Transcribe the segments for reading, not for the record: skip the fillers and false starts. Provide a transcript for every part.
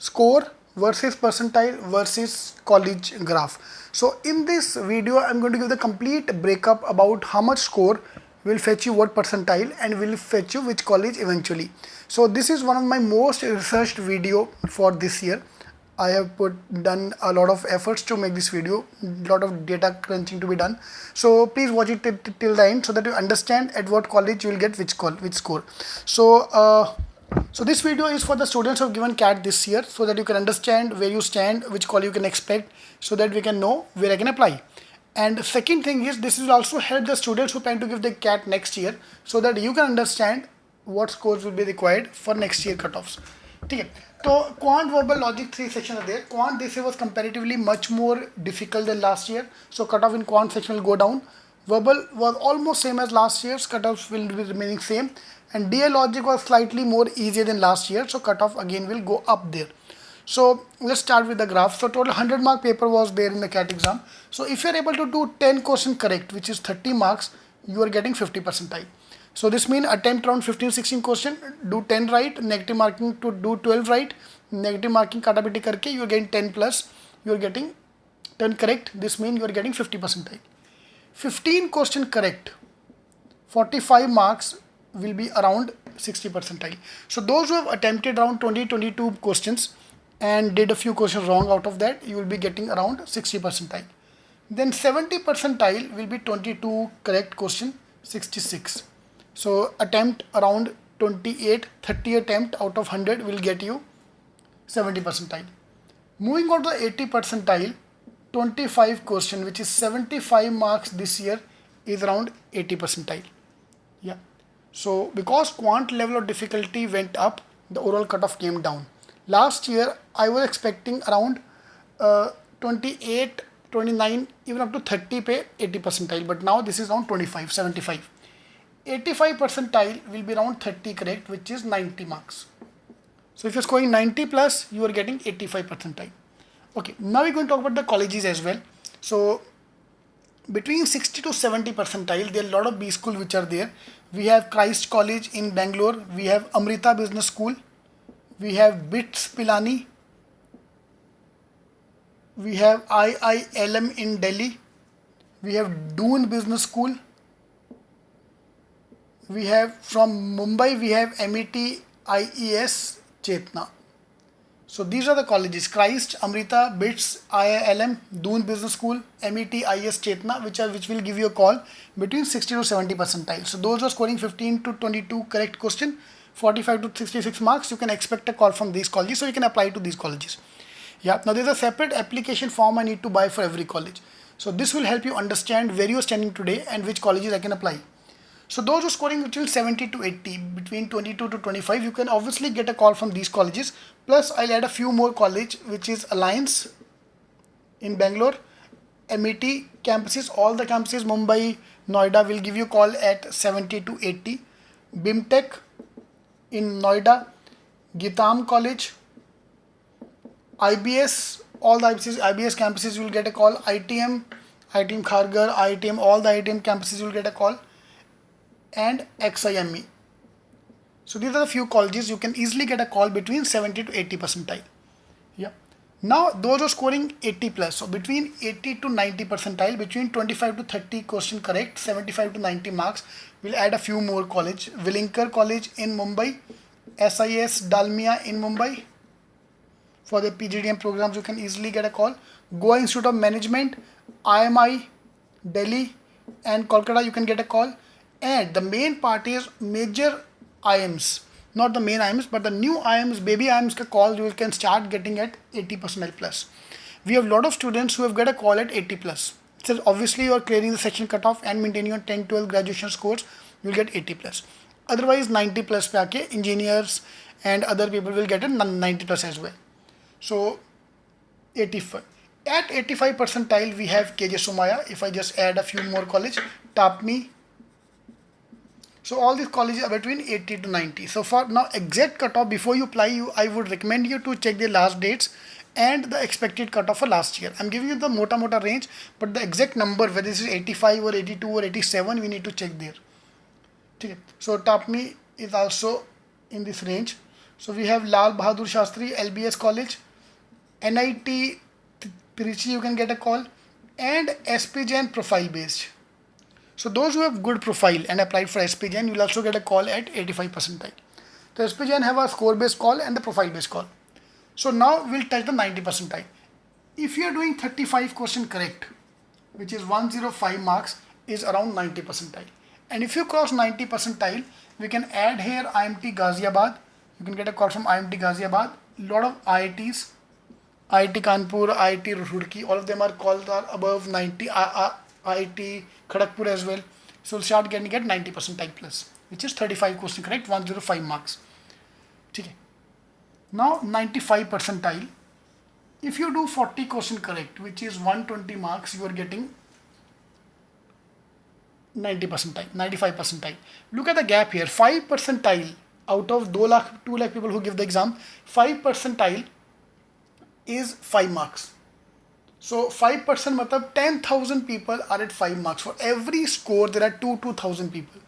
score versus percentile versus college graph. So in this video I'm going to give the complete breakup about how much score will fetch you what percentile and will fetch you which college eventually. So this is one of my most researched video for this year. I have done a lot of efforts to make this video, lot of data crunching to be done. So please watch it till the end so that you understand at what college you will get which score. So this video is for the students who have given CAT this year, so that you can understand where you stand, which college you can expect, so that we can know where I can apply. And the second thing is, this will also help the students who plan to give the CAT next year, so that you can understand what scores will be required for next year cutoffs. Okay. So quant, verbal, logic, 3 sections are there. Quant this year was comparatively much more difficult than last year, so cutoff in quant section will go down. Verbal was almost same as last year's, cutoffs will be remaining same. And DA logic was slightly more easier than last year, so cutoff again will go up there. So let's start with the graph. So total 100 mark paper was there in the CAT exam. So if you are able to do 10 questions correct, which is 30 marks, you are getting 50 percentile. So this means attempt around 15-16 question, do 10 right, negative marking to do 12 right, negative marking kata biti karke you are getting 10 plus, you are getting 10 correct. This means you are getting 50 percentile. 15 question correct, 45 marks will be around 60 percentile. So those who have attempted around 22 questions and did a few questions wrong out of that, you will be getting around 60 percentile. Then 70 percentile will be 22 correct question, 66. So attempt around 28, 30 attempt out of 100 will get you 70 percentile. Moving on to the 80 percentile, 25 question, which is 75 marks this year, is around 80 percentile. Yeah. So because quant level of difficulty went up, the overall cutoff came down. Last year I was expecting around 28, 29, even up to 30 pay 80 percentile, but now this is around 25, 75. 85 percentile will be around 30 correct, which is 90 marks. So if you're scoring 90 plus, you are getting 85 percentile. Okay, now we're going to talk about the colleges as well. So between 60 to 70 percentile, there are a lot of B schools which are there. We have Christ College in Bangalore, we have Amrita Business School, we have BITS Pilani, we have IILM in Delhi, we have Doon Business School, we have from Mumbai, we have MET IES Chetna. So these are the colleges: Christ, Amrita, BITS, IILM, Doon Business School, MET IES Chetna, which will give you a call between 60 to 70 percentile. So those are scoring 15 to 22 correct question, 45 to 66 marks, you can expect a call from these colleges, so you can apply to these colleges. Yeah, now there's a separate application form I need to buy for every college. So this will help you understand where you are standing today and which colleges I can apply. So those who are scoring between 70 to 80, between 22 to 25, you can obviously get a call from these colleges. Plus I'll add a few more college, which is Alliance in Bangalore, MET campuses, all the campuses, Mumbai, Noida will give you a call at 70 to 80. BIMTech in Noida, Gitam College, IBS, all the IBS campuses will get a call. ITM Kharghar, ITM, all the ITM campuses will get a call. And XIME. So these are the few colleges you can easily get a call between 70 to 80 percentile. Yeah. Now those are scoring 80 plus. So between 80 to 90 percentile, between 25 to 30 question correct, 75 to 90 marks, we'll add a few more college. Willinkar College in Mumbai, SIS Dalmia in Mumbai. For the PGDM programs, you can easily get a call. Goa Institute of Management, IMI, Delhi and Kolkata, you can get a call. And the main part is major IIMs, not the main IIMs, but the new IIMs, baby IIMs ka call you can start getting at 80 percentile plus. We have a lot of students who have got a call at 80 plus. So obviously you are clearing the section cutoff and maintaining your 10-12 graduation scores, you will get 80 plus. Otherwise 90 plus pe aake engineers and other people will get a 90 plus as well. So 85. At 85 percentile we have KJ Somaya. If I just add a few more college, TAPMI. So all these colleges are between 80 to 90. So for now exact cutoff, before you apply, I would recommend you to check the last dates and the expected cutoff for last year. I'm giving you the mota range, but the exact number, whether this is 85 or 82 or 87, we need to check there. Okay. So TAPMI is also in this range. So we have Lal Bahadur Shastri LBS College, NIT Trichy you can get a call, and SP Jain profile based. So those who have good profile and applied for SP Jain, you will also get a call at 85 percentile. So SP Jain have a score based call and the profile based call. So now we'll touch the 90 percentile. If you are doing 35 question correct, which is 105 marks, is around 90 percentile. And if you cross 90 percentile, we can add here IMT Ghaziabad. You can get a call from IMT Ghaziabad. Lot of IITs, IIT Kanpur, IIT Roorkee, all of them are called are above 90. IIT Kharagpur as well. So we'll start getting at 90 percentile plus, which is 35 question correct, 105 marks. Okay. Now 95 percentile. If you do 40 question correct, which is 120 marks, you are getting 90 percentile, 95 percentile. Look at the gap here. 5 percentile out of 2 lakh people who give the exam, 5 percentile is 5 marks. So 5% matlab 10,000 people are at 5 marks. For every score, there are 2,000 people.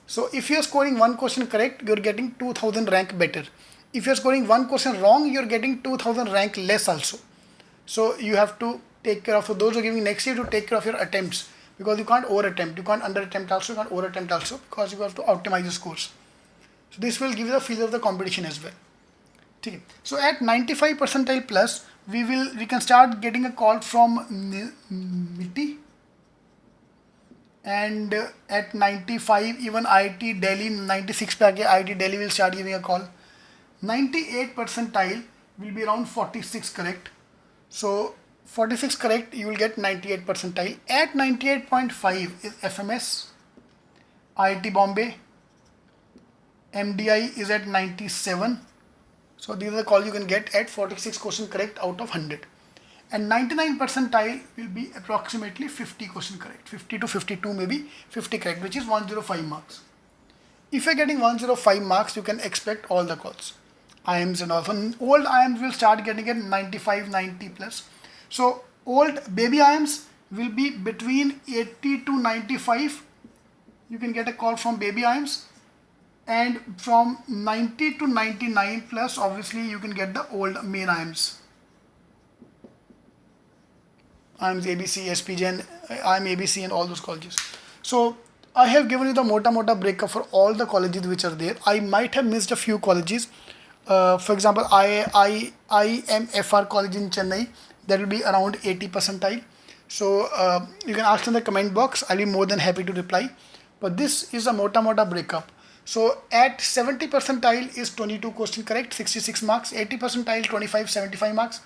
So if you are scoring one question correct, you are getting 2,000 rank better. If you are scoring one question wrong, you are getting 2,000 rank less also. So you have to take care of, for those who are giving next year, to take care of your attempts, because you can't over attempt, you can't under attempt also, you can't over attempt also, because you have to optimize your scores. So this will give you the feel of the competition as well. Okay. So at 95 percentile plus, we can start getting a call from MITI, and at 95 even IIT Delhi 96 pe aake IIT Delhi will start giving a call. 98 percentile will be around 46 correct. So 46 correct, you will get 98 percentile. At 98.5 is FMS, IIT Bombay, MDI is at 97. So these are the calls you can get at 46 question correct out of 100. And 99 percentile will be approximately 50 question correct. 50 to 52 maybe 50 correct, which is 105 marks. If you're getting 105 marks, you can expect all the calls. IIMs and also old IIMs will start getting at 95, 90 plus. So old baby IIMs will be between 80 to 95. You can get a call from baby IIMs. And from 90 to 99 plus, obviously you can get the old main IIMs. IIMs ABC, SP Jain, IIM ABC and all those colleges. So I have given you the mota breakup for all the colleges which are there. I might have missed a few colleges. For example, IMFR college in Chennai, that will be around 80 percentile. So you can ask in the comment box. I'll be more than happy to reply. But this is a mota breakup. So at 70 percentile is 22 question correct, 66 marks. 80 percentile 25, 75 marks.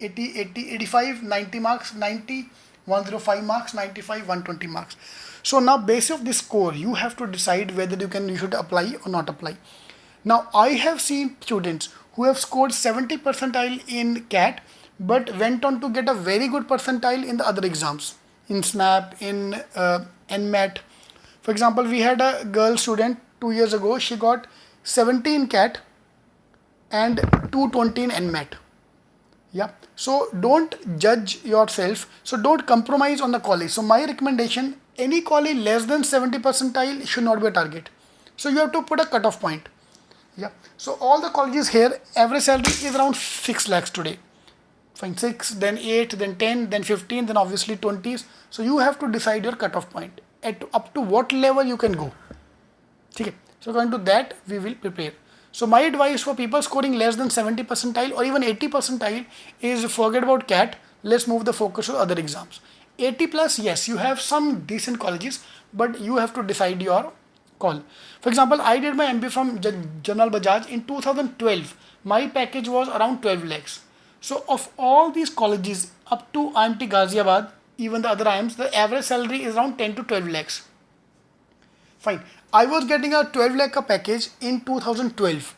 85, 90 marks. 90, 105 marks. 95, 120 marks. So now based off this score, you have to decide whether you should apply or not apply. Now I have seen students who have scored 70 percentile in CAT but went on to get a very good percentile in the other exams, in SNAP, in NMAT. For example, we had a girl student 2 years ago. She got 70 in CAT and 220 in NMAT. Yeah. So don't judge yourself. So don't compromise on the college. So my recommendation, any college less than 70 percentile should not be a target. So you have to put a cutoff point. Yeah. So all the colleges here, average salary is around 6 lakhs today. Fine, 6, then 8, then 10, then 15, then obviously 20s. So you have to decide your cutoff point. At up to what level you can go. Okay. So according to that, we will prepare. So my advice for people scoring less than 70 percentile or even 80 percentile is forget about CAT. Let's move the focus to other exams. 80 plus, yes, you have some decent colleges, but you have to decide your call. For example, I did my MBA from General Bajaj in 2012. My package was around 12 lakhs. So of all these colleges up to IMT Ghaziabad, even the other IIMs, the average salary is around 10 to 12 lakhs. Fine. I was getting a 12 lakh package in 2012.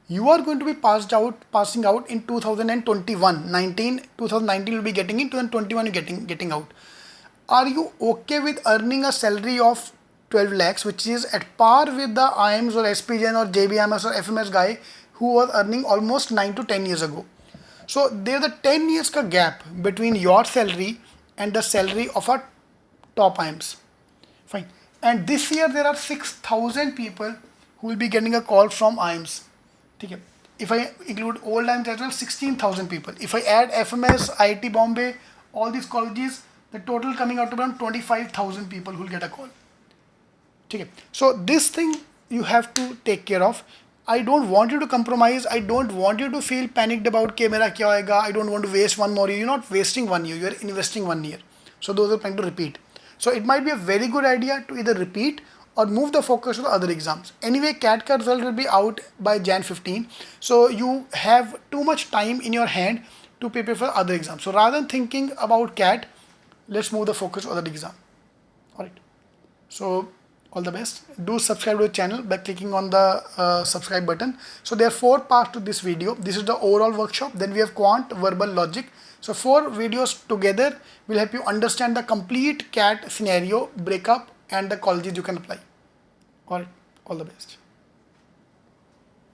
You are going to be passing out in 2021. 2019 will be getting in, 2021 getting out. Are you okay with earning a salary of 12 lakhs, which is at par with the IIMs or SP Jain or JBMS or FMS guy who was earning almost 9 to 10 years ago? So there's a 10 years ka gap between your salary and the salary of our top IIMs. Fine. And this year there are 6,000 people who will be getting a call from IIMs. Okay. If I include old times as well, 16,000 people. If I add FMS, IIT Bombay, all these colleges, the total coming out to around 25,000 people who will get a call. Okay. So this thing you have to take care of. I don't want you to compromise. I don't want you to feel panicked about कि मेरा क्या होएगा. I don't want to waste one more year. You're not wasting 1 year. You're investing 1 year. So those are trying to repeat. So it might be a very good idea to either repeat or move the focus to the other exams. Anyway, CAT ka result will be out by Jan 15. So you have too much time in your hand to prepare for other exams. So rather than thinking about CAT, let's move the focus to other exam. Alright. So all the best. Do subscribe to the channel by clicking on the subscribe button. So there are 4 parts to this video. This is the overall workshop. Then we have quant, verbal, logic. So 4 videos together will help you understand the complete CAT scenario, breakup, and the colleges you can apply. Alright, all the best.